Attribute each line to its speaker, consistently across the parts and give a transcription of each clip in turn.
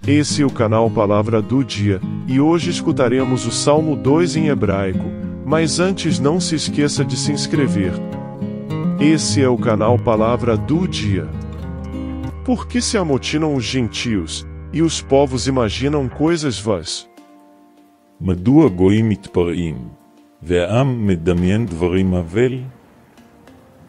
Speaker 1: Esse é o canal Palavra do Dia, e hoje escutaremos o Salmo 2 em hebraico, mas antes não se esqueça de se inscrever. Esse é o canal Palavra do Dia. Por que se amotinam os gentios, e os povos imaginam coisas vãs?
Speaker 2: מדוע גויים מתפרעים, והעם מדמיין דברים אבל?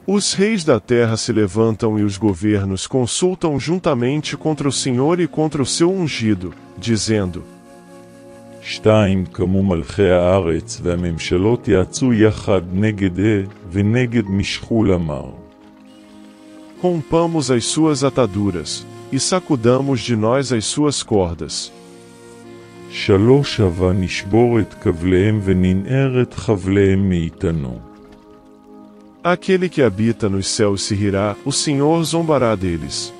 Speaker 1: Os reis da terra se levantam e os governos consultam juntamente contra o Senhor e contra o seu ungido, dizendo:
Speaker 2: שתיים כמו מלכי הארץ, והממשלות יעצו יחד נגד ונגד משחול אמר.
Speaker 1: Rompamos as suas ataduras, e sacudamos de nós as suas cordas.
Speaker 2: שלוש הבה נשבור את כבליהם וננער את חבליהם מאיתנו.
Speaker 1: Aquele que habita nos céus se rirá, o Senhor zombará deles.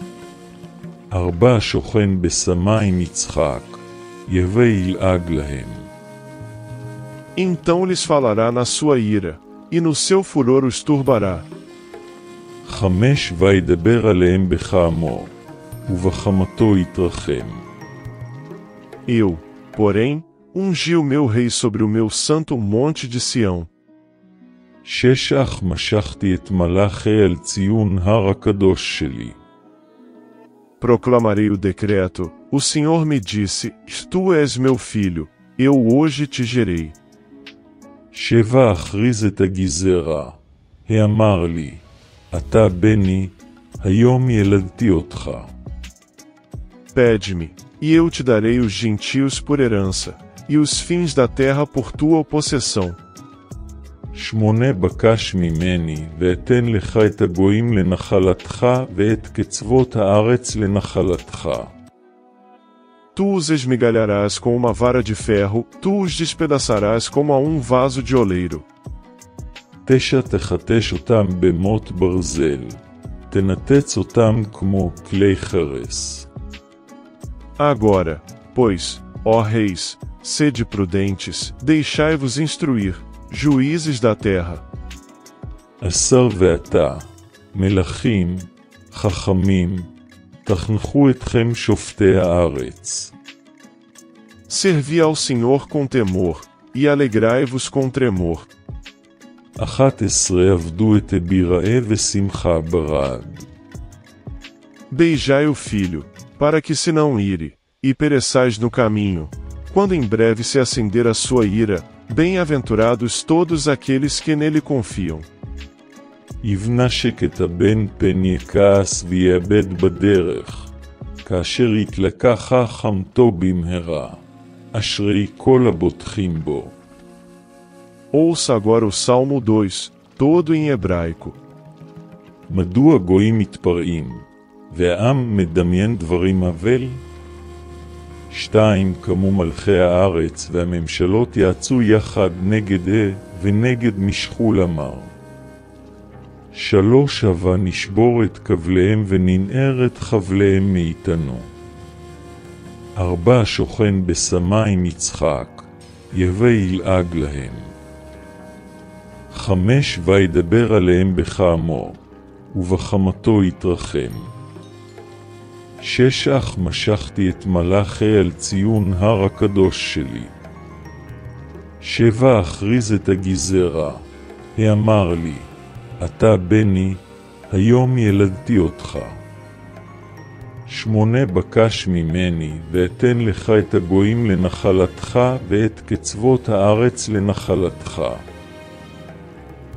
Speaker 2: ארבע שוכן בשמיים יצחק, יהווה ילעג להם.
Speaker 1: Então lhes falará na sua ira, e no seu furor os turbará.
Speaker 2: חמש וידבר עליהם בחמו, ובחמתו יתרחם.
Speaker 1: Eu, porém, ungi o meu rei sobre o meu santo monte de Sião.
Speaker 2: ששח משכתי את מלאכי על ציון הר הקדוש שלי.
Speaker 1: Proclamarei o decreto, o Senhor me disse, tu és meu filho, eu hoje te gerei.
Speaker 2: שבע אכריז את הגזרה, האמר לי, אתה בני, היום ילדתי אותך.
Speaker 1: Pede-me, e eu te darei os gentios por herança, e os fins da terra por tua possessão.
Speaker 2: שמונה בקש ממני, ואתן לך את הגויים לנחלתך, ואת קצוות הארץ לנחלתך.
Speaker 1: Tu os esmigalharás com uma vara de ferro, tu os despedaçarás como a um vaso de oleiro.
Speaker 2: תשע תחתש אותם במוט ברזל, תנתץ אותם כמו כלי חרס.
Speaker 1: Agora, pois, ó reis, sede prudentes, deixai-vos instruir, juízes da terra.
Speaker 2: עשר ואתה, מלכים, חכמים, תחנכו אתכם שופטי הארץ.
Speaker 1: Servi ao Senhor com temor, e alegrai-vos com tremor.
Speaker 2: 11 עבדו את ביראה ושמחה ברד.
Speaker 1: Beijai o filho, para que se não ire, e pereçais no caminho, quando em breve se acender a sua ira, bem-aventurados todos aqueles que nele confiam.
Speaker 2: יבנה שקט הבן פן יכעס ויאבד בדרך, כאשר יתלקח חמתו במהרה, אשרי כל הבוטחים בו.
Speaker 1: Ouça agora o Salmo 2, todo em hebraico.
Speaker 2: מדוע גויים מתפרעים, והעם מדמיין דברים אבל? שתיים כמו מלכי הארץ, והממשלות יעצו יחד נגד ונגד משחול אמר. שלוש הבה נשבור את כבליהם וננער את חבליהם מאיתנו. ארבע שוכן בשמיים יצחק, יהווה ילעג להם. חמש וידבר עליהם בחמו, ובחמתו יתרחם. ששח משכתי את מלאכי על ציון הר הקדוש שלי. שבע אכריז את הגזרה, האמר לי, אתה בני, היום ילדתי אותך. שמונה בקש ממני, ואתן לך את הגויים לנחלתך, ואת קצוות הארץ לנחלתך.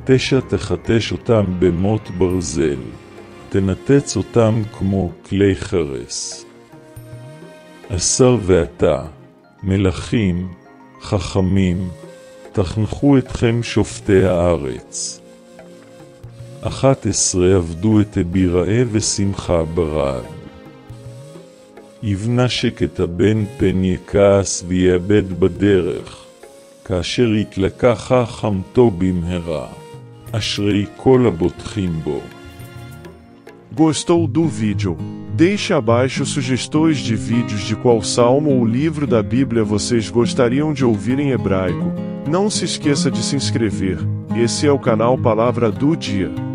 Speaker 2: תשע תחתש אותם במוט ברזל, תנתץ אותם כמו כלי חרס. 10 ואתה, מלכים, חכמים, תחנכו אתכם שופטי הארץ. 11 עבדו את ביראה ושמחה ברד. יבנה שקט הבן פן יכעס ויאבד בדרך, כאשר יתלקח חמתו במהרה, אשרי כל הבוטחים בו.
Speaker 1: Gostou do vídeo? Deixe abaixo sugestões de vídeos de qual salmo ou livro da Bíblia vocês gostariam de ouvir em hebraico. Não se esqueça de se inscrever. Esse é o canal Palavra do Dia.